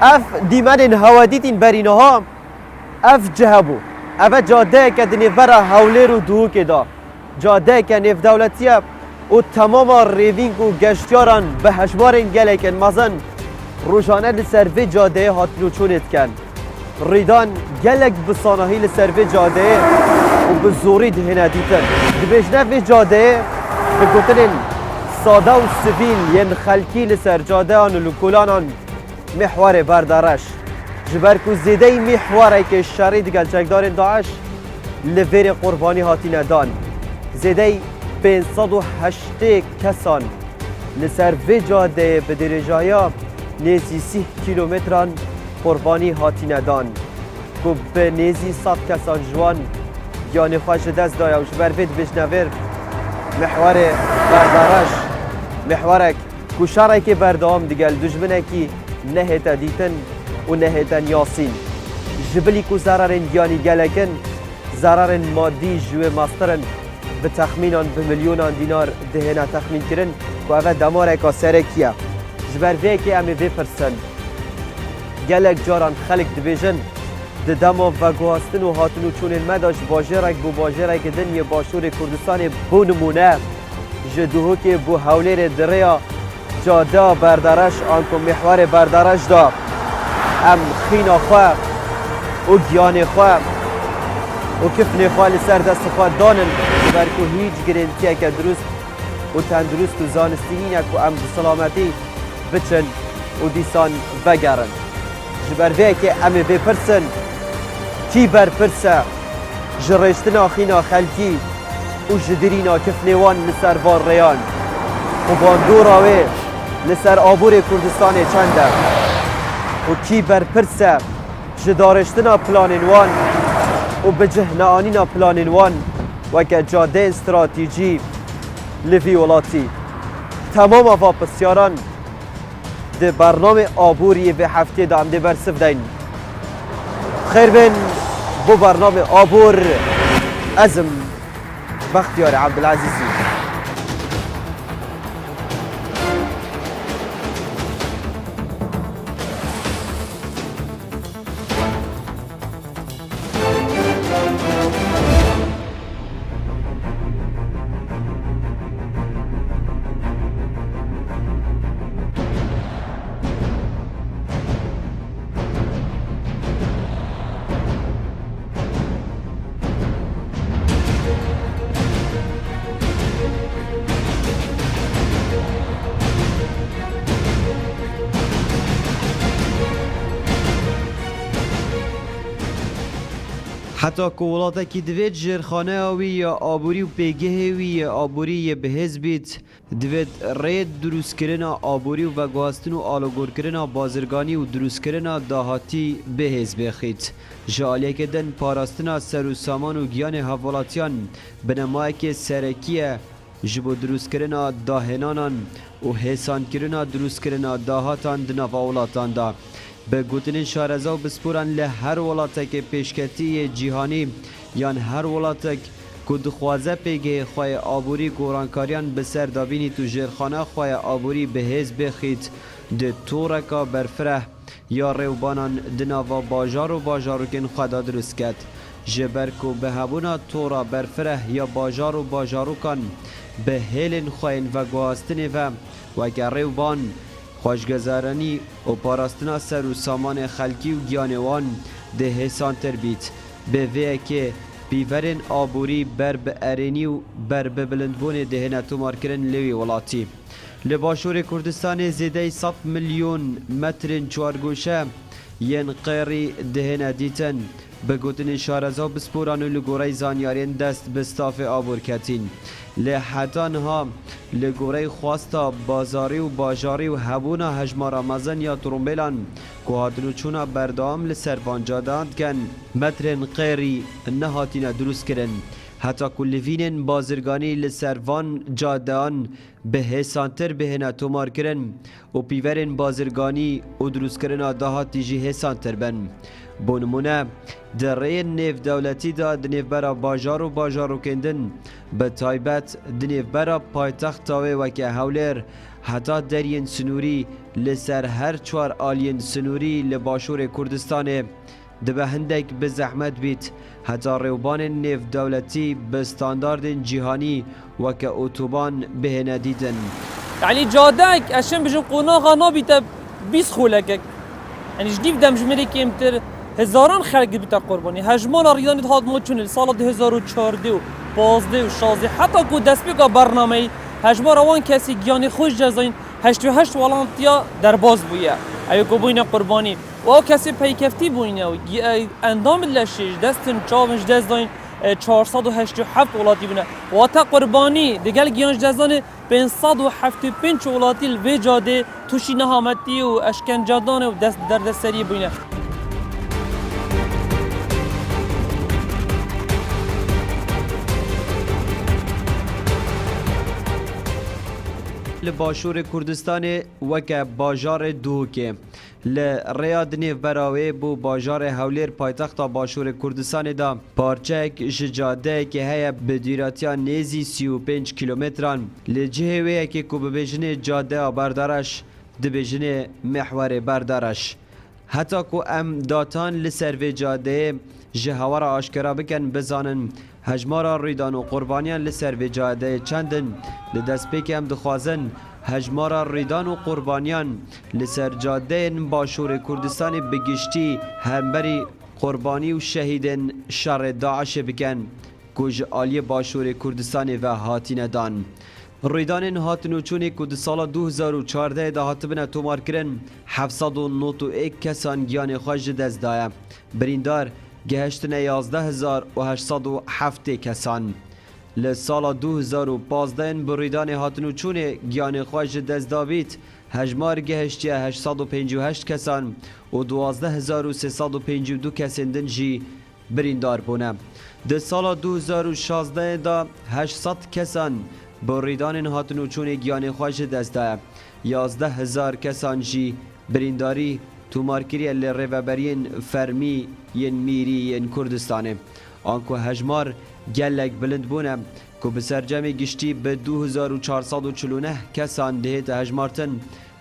اف دیمن هوادیتین برینها اف جهبو اف جاده که دنیفر حوله رو دو که دا جاده که نف دولتیه و تمام ریوینگ و گشتیاران به هشوار گلکن مزن روشانه لسروی جاده هاتلو چونت کن ریدان گلک بسانهی لسروی جاده و به زوری دهنه دیتن دبیجنه جاده به گوتنین ساده و سویل ین خلکی لسر جاده آن و لکولان محور بردارش جبرکو زیده محوره که شرید گلچکدار داعش لور قربانی هاتین دان زیده 508 کسان لسر وی جاده به درجایا نیزی 30 کیلومتران قربانی هاتین دان که به نیزی 100 کسان جوان یعنی خوش دست دایا و جبر وید بجنور محور بردارش محورک کشاره که بردام دیگل دجمنه که نهتا دیتن و نهتا یاسین جبلی که ضرر یعنی گلکن ضرر مادی جوه ماسترن به تخمینان به میلیونان دینار دهنا تخمین کرن که اوه دماره که سرکیه جبر وی که امی بپرسن گلک جاران خلق دبیجن ده دما و گواستن و هاتن و چون المداش باجرک بو باجرک دنیا باشور کردستان بو نمونه جدوهو که بو حولیر دریا جاده بردارش آنکو محور بردارش دا ام خینا خواه و گیان خواه و کفن خواه لسر دست خواه دانن برکو هیچ گرنتیه که درست و تندرست و زانستینینه که ام بسلامتی بچن و دیسان بگرن جبر وی که امی بپرسن کی برپرسه جرشتنا خینا خلکی و جدرینا کفنوان لسر وار ریان و باندورا وی لسر آبور کردستان چنده و کی برپرسه جدارشتنا پلانینوان و به جهنانینا پلانینوان و که جاده استراتیجی لوی ولاتی تمام واپسیاران ده برنامه آبوری به هفته دامده برسف دین خیر بین بو برنامه آبور ازم بختیار عبدالعزیزی حتی که ولاته که دوید جرخانه وی یا آبوری و پیگه وی یا آبوری بهز بیت دوید رید دروست کرنا آبوری و گواستن و آلوگور کرنا بازرگانی و دروست کرنا داهاتی بهز بخید جالیه که دن پاراستنا سر و سامان و گیان حوالاتیان بنمای که سرکیه جبو دروست کرنا داهنانان و حسان کرنا دروست کرنا داهاتان دناواولاتان دا به گوتنین شارزا و بسپورن لهر ولاتک پیشکتی جیهانی یان هر ولاتک که دخوازه پیگه خواه آبوری گورانکاریان بسر دابینی تو جرخانه خواه آبوری بهز بخید ده تورکا برفره یا ریوبانان دناوا باجار و باجاروکن خواه درست کد جبرکو به هبونا تورا برفره یا باجار و باجاروکان به هیلن خواهن و گواستن و که ریوبان خوشگذرانی و پاراستنا سر و سامان خلکی و گیانوان ده حسانتر بیت به وی که بیورن آبوری بر به ارینی و بر به بلندبون دهنه تومار کرن لوی ولاتی لباشور کردستان زیده 100 میلیون متر چوارگوشه ین قیری دهنه دیتن به گوتن شارزا بسپوران و لگوره زانیارین دست بستاف آبور کتین لحتان ها لگوره خواستا بازاری و باجاری و هبونا هجمار آمازن یا ترومبیلان که هاتنو چونا بردام لسروان جاداند کن مترن قیری نهاتینا دروست کرن حتی کلوینن بازرگانی لسروان جادان به حسانتر بهنه تومار کرن و پیورن بازرگانی و دروست کرن دهاتی جی حسانتر بن بونمونه در نیف دولتی دا دنیف برا باجار و کندن به تایبت دنیف برا پایتخت تاوه وکه هولر حتی درین سنوری لسر هر چوار آلین سنوری لباشور کردستان دبه هندک به زحمت بیت حتی روبان نیف دولتی به استاندارد جهانی وکه اتوبان به ندیدن يعني جادك عشان بجو قناغا نابيتا بيس خولك يعني جديد دم جمري كيمتر هزاران خلق بتا قرباني هجمان رياضاني هاد مو چون سال 2014 و 15 و 16 حتى کو دست بيكا برنامه هجمان روان کسی گیانی خوش جزاین 88 والانتیا در باز بویا ایو کو بوینا قربانی و کسی پیکفتی بوینا و اندام لشش دستن چاونج دست داین 487 ولاتی بونه و تا قربانی دیگل گیانج دزانه 575 ولاتی الوی جاده توشی نهامتی و اشکنجادانه و دست در دستری بونه لباشور کردستان وکه باجار دوکه لریاد نیف براوی بو باجار هولیر پایتخت باشور کردستان دا پارچک جاده که هیا بدیراتیا نیزی 35 کیلومتران لجهه وی که کو ببیجنه جاده بردارش دبیجنه محور بردارش حتی کو ام داتان لسر و جاده جهوار آشکرا بکن بزانن هجمارا ریدان و قربانیان لسر و جاده چندن لدست پیک هم دخوازن هجمارا ریدان و قربانیان لسر جاده باشور کردستان بگشتی همبری قربانی و شهیدن شر داعش بکن کج آلی باشور کردستان و هاتین دان ریدان هاتنو چونی که سال 2014 ده هاتبنه تومار کرن 791 کسان گیان خوش دست دایه بریندار گهشتن 11807 کسان لسال 2015 بریدان هاتنو چونه گیان خوش دست دابید هجمار گهشتی 858 کسان و 12352 کسندن جی بریندار بونه ده سال 2016 دا 800 کسان بریدان هاتنو چونه گیان خوش دست دایه 11000 کسان جی برینداری تومارکری لرهبرین فرمی ین میری ین کردستانه آنکو هجمار گلک بلند بونه که بسرجم گشتی به 2449 کسان دهت هجمارتن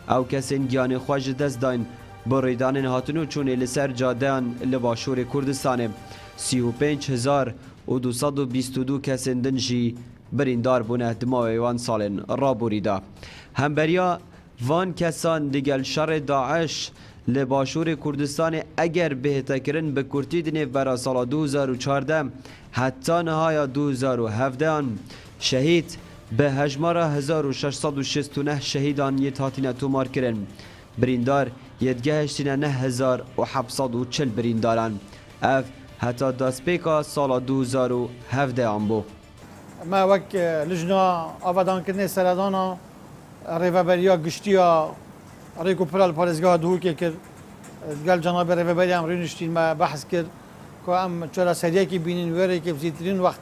او کسین گیان خوش دست داین بریدان هاتنو چونه لسر جادهان لباشور کردستانه 35222 کسندن جی بریندار بونه دماوی وان سالن را بریده همبریا وان کسان دیگل شر داعش لباشور کردستان اگر بهتکرن به کرتی دنه برا سال 2014 حتی نهای 2017 شهید به هجمار 1669 شهیدان یه هاتین تومار کرن بریندار یدگهشتین 9740 برینداران اف حتی دست پیکا سال 2017 بو ما وک لجنا آفادان کردن سردانا ریوبریا گشتیا ریکو پرال پارزگاه دو که کرد قال جناب ریوبری هم رینشتین ما بحث کرد که ام چرا سریع کی بینین وری که بزیترین وقت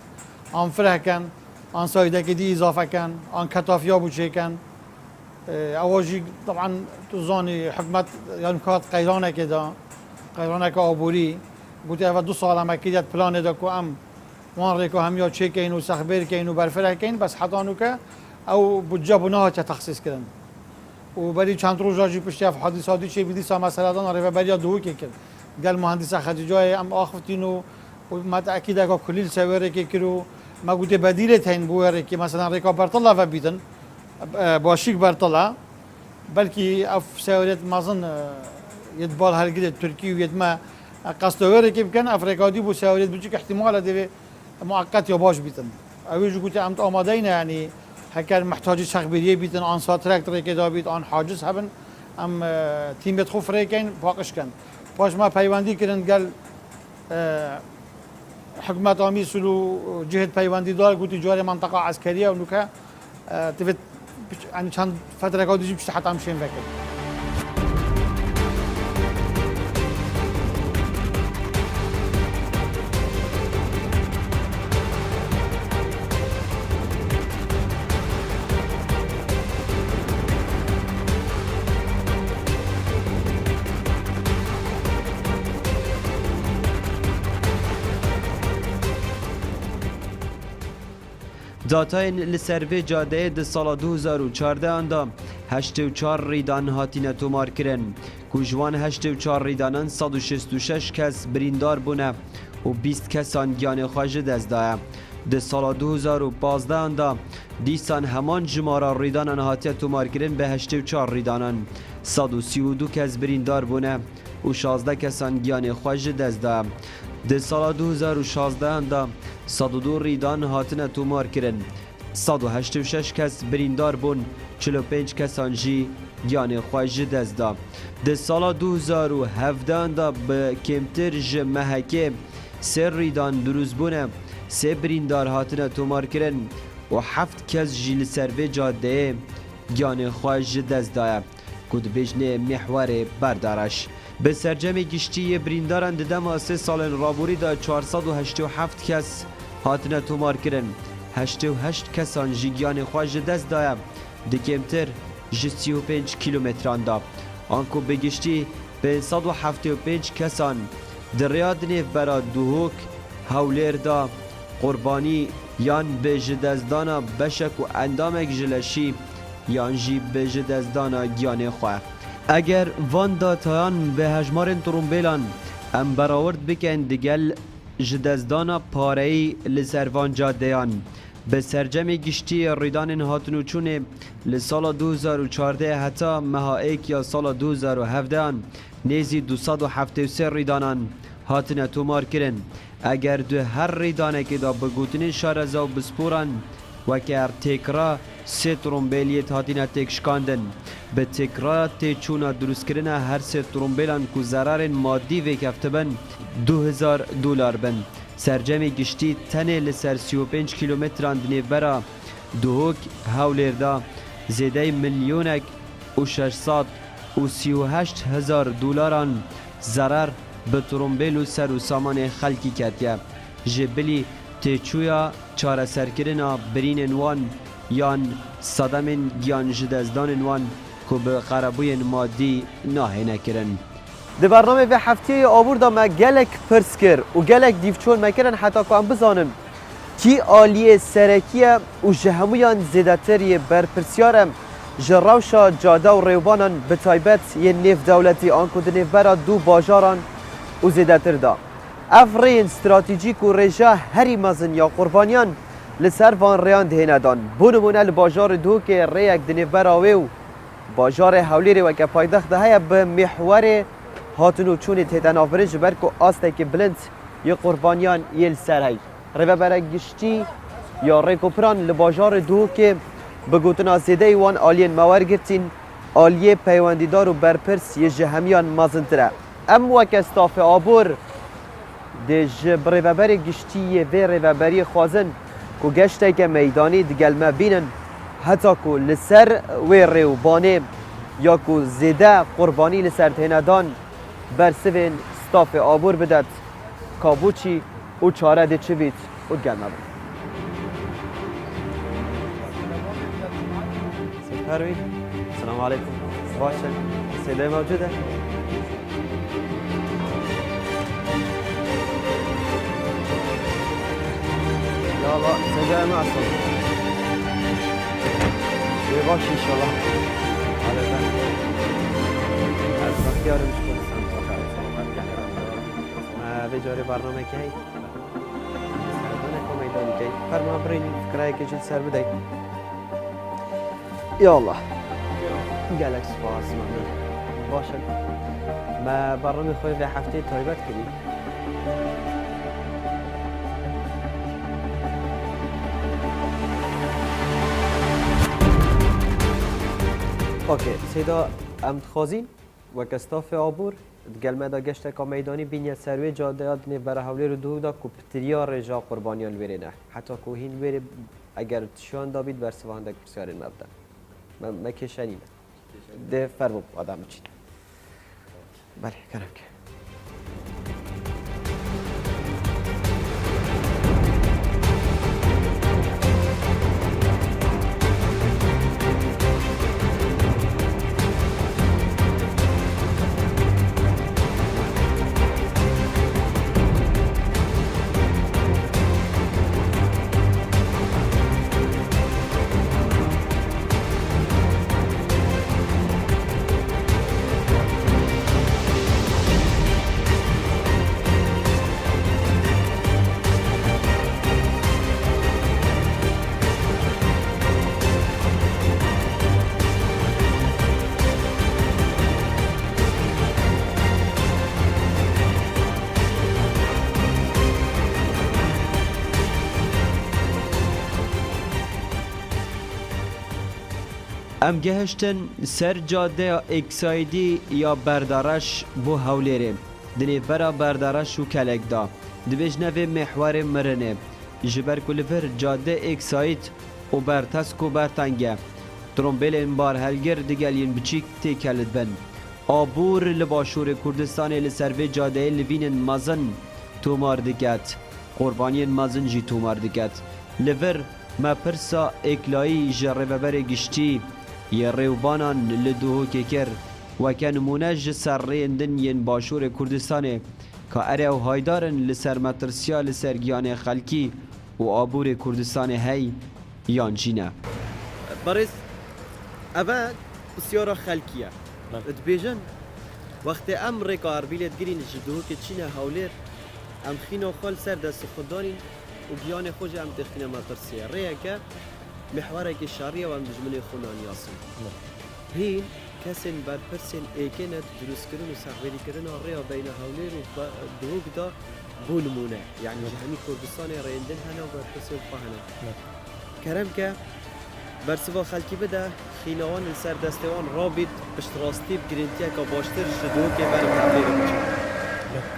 آن فره کن آن سایده که دی اضافه کن آن کتافیا بوچه کن اواجی طبعا توزانی حکمت یعنی کات قیرانه که دا قیرانه که آبوری گوتی اول 2 سال هم اکیدیت پلان دا که ام وان ریکو هم یا چه کین و سخبر کین و برفره کین بس حتانو که او بودجه بناه چه تخصیص کردن و بری چند روز راجی پشتی اف حادثاتی چه بیدی سا مثلا دان ریو بریا دو که کرد قال مهندس خدیجای ام آخفتین و متأکد که کلیل سواره که کرو ما گوته بدیل تین بوره که مثلا ریکا برطلا و بیدن باشیک برطلا بلکی اف سوارت مازن يتبال هالقد تركي ويتما قصدوره كيف كان افريقيا دي بو سوارت بيجيك احتمال دي مؤقت يباش بيتن اويج قلت امت آمادينا يعني هكذا محتاج شخبريه بيتن ان ساتراك ريكدا بيت ان حاجز هبن ام تيم خوف ريكين باقش كان باش ما پیوندی کردن قال حكومات آمی سلو جهت پیوندی دار گوتی جوار منطقه عسکریه و نوکه تفت يعني چند فتره که دیجی بشت حتی همشین وکر داتاین لسروی جاده ده سال 2014 اندا 84 ریدان هاتینه تومار کرن که جوان 84 ریدانان 166 کس بریندار بونه و 20 کسان گیان خواهج دست دایه. ده سال 2015 اندا دیسان همان جمارا ریدانان هاتیه تومار کرن به 84 ریدانان 132 کس بریندار بونه و 16 کسان گیان خواهج دست دایه. ده سال 2016 اندا 102 ریدان هاتنه تومار کرن 186 کس بریندار بون 45 کسان جی گیان خواهج دست دا. ده سال 2017 اندا به کمتر جمهکه 3 ریدان دروز بونه 3 بریندار هاتنه تومار کرن و 7 کس جی لسروی جاده گیان خواهج دست دایه کد بجنه محور بردارش. به سرجم گشتی برینداران ددم 3 سال رابوری دا 487 کس هاتنه تومار کرن 88 کسان جیگیان خواهج دست دایه دکمتر 35 کیلومتران دا. آنکو بگشتی 575 کسان دریاد نیف برا دوهوک هولیر دا قربانی یان به جدزدانا بشک و اندامک جلشی یان جی به جدزدانا گیان خواه. اگر وان داتایان به هجمارن ترومبیلان ام براورد بکن دگل جدزدانا پارهی لسروان جادهان به سرجم گشتی ریدان هاتنو چونه لسال 2014 حتی مها ایک یا سال 2017 نیزی 273 ریدانان هاتنه تومار کرن. اگر دو هر ریدانه که دا بگوتنین شارزا و بسپوران و که ار تکرا 3 ترومبیلیت هاتنه تکشکاندن به تکرا تیچونا دروست کرنه هر 3 ترومبیلان که ضرر مادی وکفته بن $2000 بن. سرجم گشتی تنه لسر 35 کیلومتران دنیبرا دوهوک هاولردا زیده میلیونک و 638,000 دلاران ضرر به ترومبیل و سر و سامان خلکی کتیه. جبلی تیچویا چاره سرکرنا برین وان یان صدمن گیان جدزدان وان که به قربوی مادی ناهی نکرن. ده برنامه به هفته آبور دا ما گلک پرس کر و گلک دیفچون مکرن حتی که هم بزانم کی آلیه سرکیه و جهمویان زیدتری برپرسیارم جراوشا جاده و ریوبانان به تایبت یه نیف دولتی آنکو ده نیف برا دو باجاران و زیدتر دا. افرین استراتیجیک و رجا هری مزن یا قربانیان لسر وان ریان دهینه دان. بونمونه لباجار دو که ریک ده نیف براوی و باجار حولیری و که پایدخت ده های به محور هاتونو چونی تیتن آفرش برکو آسته که بلند یه قربانیان یه لسر هی روه برگشتی یا ریکوپران لباجار دو که بگوتنا زیده وان آلین موار گرتین آلیه پیوندیدار و برپرس یه جهمیان مازنتره. ام وک استاف آبور ده جب روه برگشتی یه روه بری خوازن که گشته که میدانی دگل ما بینن حتی که لسر وی ریو بانه یا که زیده قربانی لسر تهندان برسوین ستاف آبور بدد کابوچی و چاره ده چه بید و گلمه بود. پروین سلام علیکم. باشه صدای موجوده؟ یا الله صدای ما اصلا باشه انشالله. حالتا از بختیارمش کنستم به جاری برنامه که هی سردانه که میدانی که فرما برین فکرهی که جد سر بدهی. یا الله گلک سپاس ممنون. باشه ما برنامه خوی به هفته تایبت کنیم. اوکی سیدا امتخازین و کستاف آبور گلمه دا گشته که میدانی بینی سروی جاده آدنی برای حولی رو دو دا کپتریا رجا قربانیان ویره نه حتی که هین ویره اگر تشان دا بید برسوان دا کپسیارین مبدا ما کشنیم ده فرمو آدم چید بله کنم که ام گهشتن سر جاده اکسایدی یا بردارش بو هولێرێ دنێڤەرە بەردارەش و کەلێکدا دبێژ نەvê mexwarê mirinê ji ber ku li vir cade eksayît û bertesk û bertenge trombêlên barhelgir digeliyên biçîk têkelit bin abûr li başûrê Kurdistanê li ser vê cadeyê livînên mezin tomar diket qurbaniyên mezin jî tomar diket li vir me pirsa êklayî ji rêveberê giştî yê rêwbanan li duhokê kir weke nimûne ji ser rêyên din yên başûrê Kurdistanê ka erew haydarin li ser metirsiya li ser giyanê xelkî û abûrê Kurdistanê hey yan jî ne. برز اوا بسیارا خلکیه دبیجن وقتی ام ریکا اربیلت گرین جدو که چینه هولیر ام خینا خال سر دست خوددارین و بیان خوش ام تخینه مطرسیه ریه که محوره که شریعه و ام دجمنه خونان یاسن هین کسین بر پرسین ایکنت دروس کرن و سحویری کرن ریه بین هولیر و دوک دا بولمونه یعنی همی کردستان ریندن هنه و بر پرسین فهنه کرم که برسوا خلکی بده خینوان سر دستوان رابط پشت راستی بگرینتیه که باشتر شدو که برم تبلیغ بچه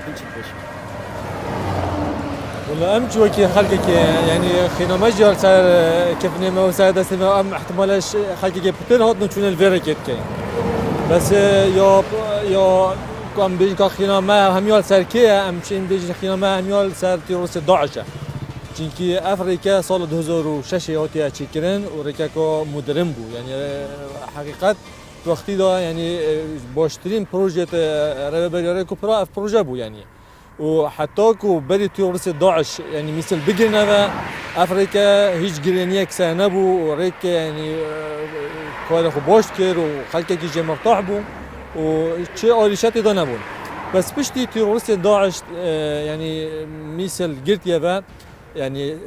این چی بشه؟ والله ام جوكي خلقك يعني خينا مجال سر كيف نما وسر دستي ام احتمالش خلقك بتر هات نشون الفيركت كي بس يا كم بيجي كخينا ما هميال سر كي ام شين بيجي خينا ما هميال سر تيروس داعش چونکی افریقا سال 2006 هاتیه چیکرن و ریکاکو مدرن بو یعنی حقیقت وقتی دا یعنی باشترین پروژه رهبری کوپرا اف پروژه بو یعنی و حتی کو بری تروریست داعش یعنی مثل بگیرنه و افریقا هیچ گرینی کسر نبو و ریک یعنی کار خو باش کرد و خلقی که مرتاح بو و چه آلیشتی دا نبون بس پشتی تروریست داعش یعنی مثل گرتیه و يعني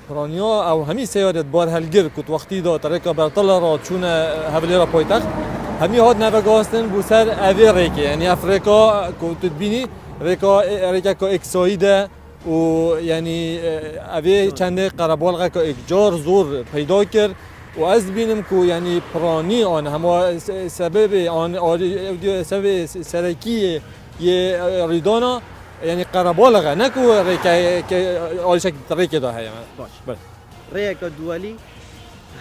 برانيا او همي سيارة بار هالجر كنت وقتي دا طريقة برطلة را تشون هفليرا بايتخ همي هاد نافقاستن بوسر اوي ريكي يعني افريقا كنت تبيني ريكا كو اكسايدة و يعني اوي چند قربالغا كو اكجار زور پیدا كر و از بینم کو يعني براني آن هما سبب آن سبب سرکی ریدانا يعني قربالغه نكو ريكا اول شكل طريقه ده هي باش بس ريكا دولي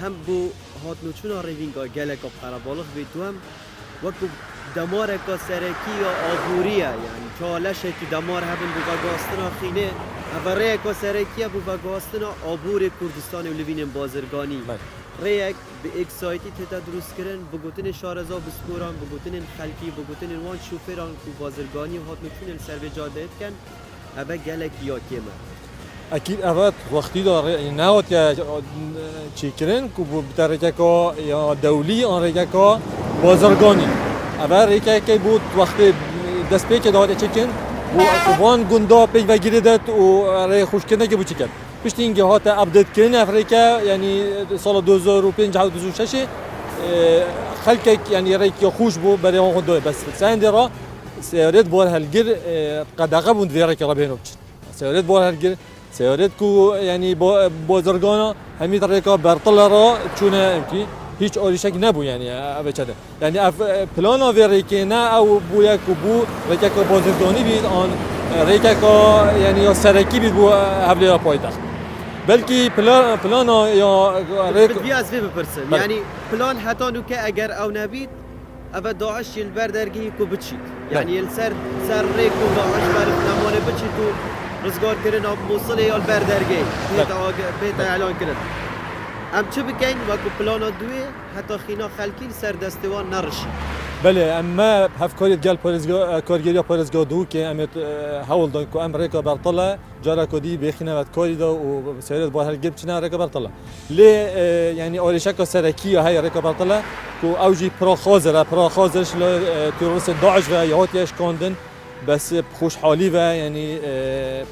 هم بو هات نوچونا ريفينگا گلکا قربالغ بیتوام وكو دمارکا سرکی یا آبوریه یعنی چالشه که دمار هبن بو بگاستنا خینه او ريكا سرکیه بو بگاستنا آبور کردستان و لوین بازرگانی ریک به ایک سایتی تتا درست کردن بگوتن شارزا بسپوران بگوتن خلکی بگوتن وان شوفران کو بازرگانی و هات نوچون سر به جاده کن اوه گلک یا کیمه اكيد ابد وقتي دار ناوت يا تشيكرين كو بتركاكو يا دولي ان ريكاكو بازرگاني ابا ريكاكي بود وقت دست بيك دار تشيكن وان گوندا بي وگيريدت و ري خوشكنه كي بوچكت پشتینگه هات ابدیت کردن افریقا یعنی سال 2005 و 2006 خلک یعنی ریک خوش بو برای اون خود بس سندرا سیارت بار هلگر قدقه بود ویرک ربینوچ سیارت بار هلگر سیارت کو یعنی بازرگانا همین طریقا برطل را چونه کی هیچ آلیشک نبو یعنی اوچده یعنی پلان ویرکی نه او بو یک بو ریک بازرگانی بید آن ریک یعنی سرکی بید بو حولی پایتخت بلکه پلان یا بدي أسباب برسم يعني بلان حتى نو كأجر أو نبيت أبى داعش البردرجي كو بتشيت يعني السر سر ريكو داعش بعرف نمانه بتشيتو رزقار كرنا موصل يا البردرجي بيت إعلان كرنا أم شو بكين وكو بلان دوي حتى خينا خالكين سر دستوان نرشي بله اما هفکاری گل پارزگاه کارگری پارزگاه دو که امت حول دان کو امریکا برطلا جارا کدی بخینه وقت کاری دا و سیرت با هر گپ چنه امریکا برطلا لی یعنی آلیشک سرکی های امریکا برطلا کو اوجی پرا خازرش ل تروریست داعش و یهاتیش کندن بس خوشحالی و یعنی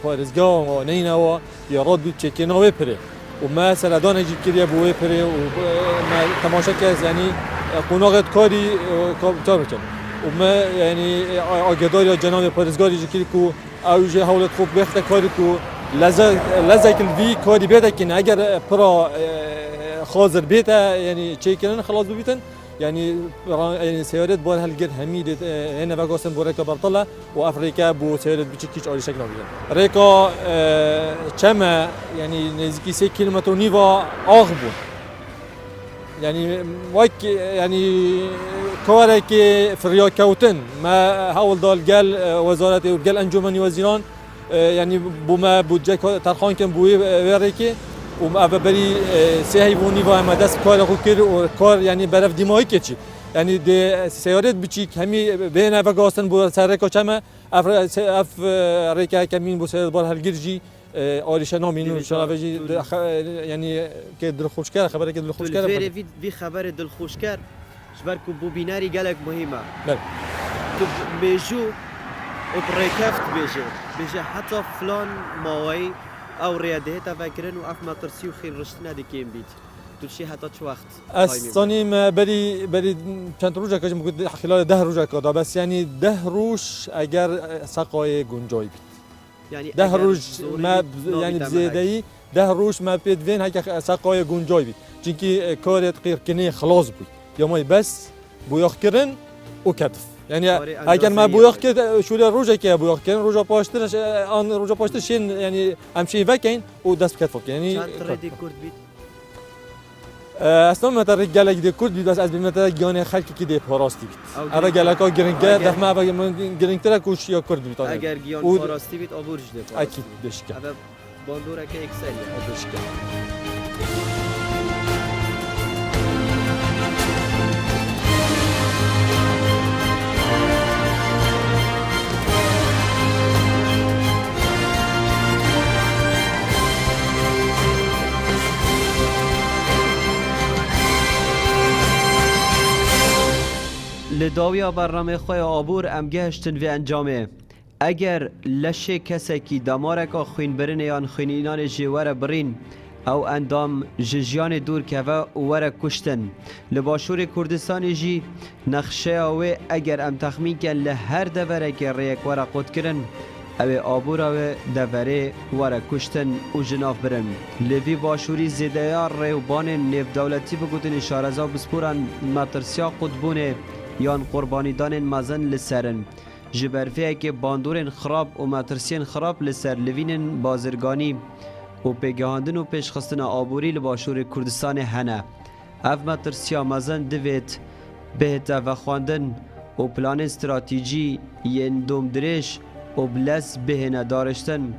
پارزگاه و نینا و یارات بود چکه نوی پره و ما سردان جیب کریه بوی پره و ما تماشا کرد یعنی قناغت کاری کار بکن و ما یعنی آگهدار یا جناب پارزگاری جکی کو اوج حالت خوب بخت کاری کو لذت الوی کاری بده که اگر پرا خازر بيتا يعني تشيكن خلاص ببيتن يعني سيارات بار هالجد هميد هنا بقاسم بوريكا برطلة وأفريقيا بو سيارات بتشكيش أولي شكل نبيهم ريكا كما يعني نزكي 6 كيلومتر نيفا أغبو يعني وك يعني كوارك فريا كوتن ما هاول دال قال وزارة وقال أنجمني وزيران يعني بوما بودجه ترخان كم بوي وريكي وما بري سهي بوني وما دست كار خو كر وكار يعني برف دماغي كتشي يعني دي سيارات بتشيك همي بين افغانستان بو سرکا چما اف ريكا كمين بو سيارات بار هالجرجي آلیشان مینو شنوایی یعنی که دل خوش کرد خبری که دل خوش کرد. فیری وی خبر دل خوش کرد. شبر کو بو بیناری گلک مهمه. بله. تو بیجو ابرکفت بیجه حتی فلان ماوی او ریاده تا فکرن و اف مطرسی و خیل رشتنا دکیم بید. توشی حتی چه وقت؟ استانی ما بری چند روزه که ممکن خلال 10 روزه که بس یعنی 10 روز اگر سقای گنجای بید. يعني 10 روز ما يعني بزيادة 10 روز ما بيدفين هيك ساقايا جونجاي بي چونكي كارت قير كني خلاص بي يومي بس بوياخ كرن وكتف يعني اگر ما بوياخ كد شو روجا كي بوياخ كرن روجا باشتر ان روجا باشتر شين يعني امشي فكين ودست كتف يعني تردي كرد بيت اصلا مثلا رجاله دي كرد بس از مثلا جان خلق کی دی پاراستی بید اما گلکا گرینگر دفعه اما گرینگتر کوش یا کرد بید اگر گیان پاراستی بید آبورج دی اكيد بشكل هذا باندورا که اکسل بشكل لداویا برنامه خواه آبور ام گهشتن و انجامه اگر لشه کسی که دمارکا خوین برین یان خوینینان جوار برین او اندام ججیان دور که و وره کشتن لباشور کردستان جی نقشه اوه اگر ام تخمین کن لهر دوره که ریک وره قد کرن او آبور او دوره وره کشتن و جناف برن لوی باشوری زیدهیار ریوبان نیف دولتی بگوتن شارزا بسپوران مطرسیا قدبونه یان قربانیدان مزن لسرن جبرفیه که باندورن خراب و مترسین خراب لسر لوینن بازرگانی و پیگهاندن و پیشخستن آبوری لباشور کردستان هنه اف مترسیا مزن دوید بهت و خواندن و پلان استراتیجی ین دوم درش و بلس بهنه دارشتن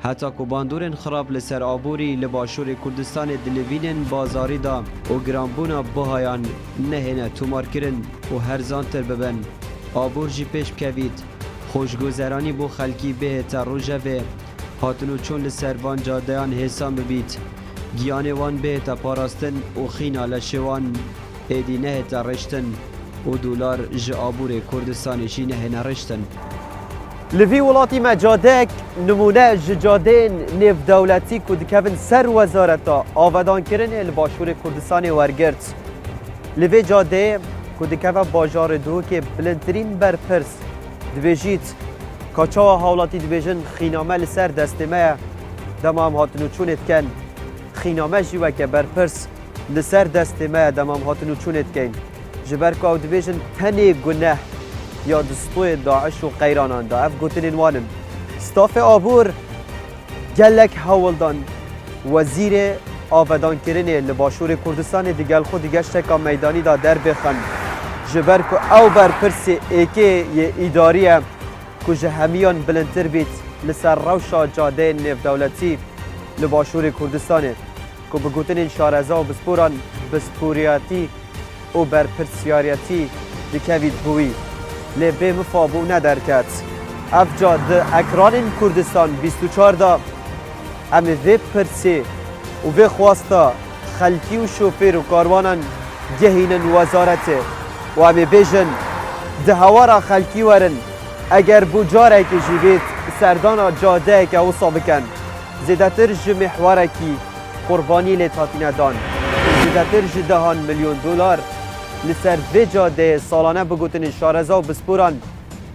حتی که باندورن خراب لسر آبوری لباشور کردستان دلوینن بازاری دا و گرانبونا بهایان نهینه تومار کرن و هر زانتر ببن آبور جی پیش بکوید خوشگذرانی بو خلکی به تا روژه و هاتنو چون لسر وان جادهان حسام ببید گیان وان به تا پاراستن و خینا لشوان ایدی نه تا رشتن و دولار جه آبور کردستان جی نه رشتن لفي ولاتي ما جادك نمونه جادين نيف دولتي كود كفن سر وزارتا آودان كرن الباشور كردستان ورگرت لفي جاده كود كفن باجار دو که بلندترين برپرس دبيجيت كاچاوا حولاتي دبيجن خينامه لسر دستمه دمام هاتنو چونت كن خينامه جيوه که برپرس لسر دستمه دمام هاتنو چونت كن جبركو او دبيجن تنه گنه یا دستوی داعش و قیرانان دا اف گوتنین وانن ستاف آبور گلک هولدان وزیر آبادان کرنه لباشور کردستان دیگل خود دیگشتکا میدانی دا در بخن جبر که او بر پرس ایکه یه ایداریه که جهمیان بلندتر بیت لسر روشا جاده نف دولتی لباشور کردستان که بگوتنین شارزا و بسپوران بسپوریاتی و بر پرسیاریتی دکوید بوی لبه مفابو ندرکت اف جاده اکران کردستان 24 دا امی وی پرسی و وی خواستا خلکی و شوفیر و کاروانان گهینن وزارته و امی بیجن دهوارا خلکی ورن اگر بوجاره که جیبید سردانا جاده که وصا بکن زیدتر جمحواره کی قربانی لیتاتین دان زیدتر جدهان میلیون دلار لسر وی جاده سالانه بگوتن شارزا و بسپوران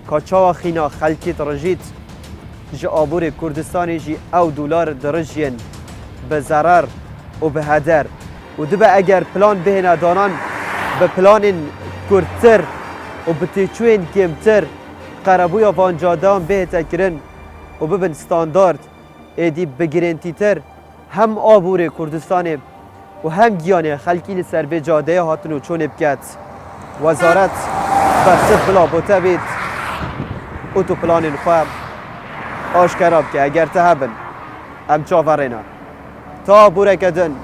کاچاوا خینا خلکی ترجید جه آبور کردستانی جی او دولار درجین به ضرر و به هدر و دبه اگر پلان بهنه دانان به پلان کردتر و به تیچوین کمتر قربوی وان جاده بهتر کرن و ببن ستاندارد ایدی بگرنتی تر هم آبور کردستان و هم گیانه خلکی لسر به جاده هاتن و چون بکت وزارت بسته بلا بوته بید اوتو پلان خواه آشکراب که اگر تهبن ام چاورینا تا بوره کدن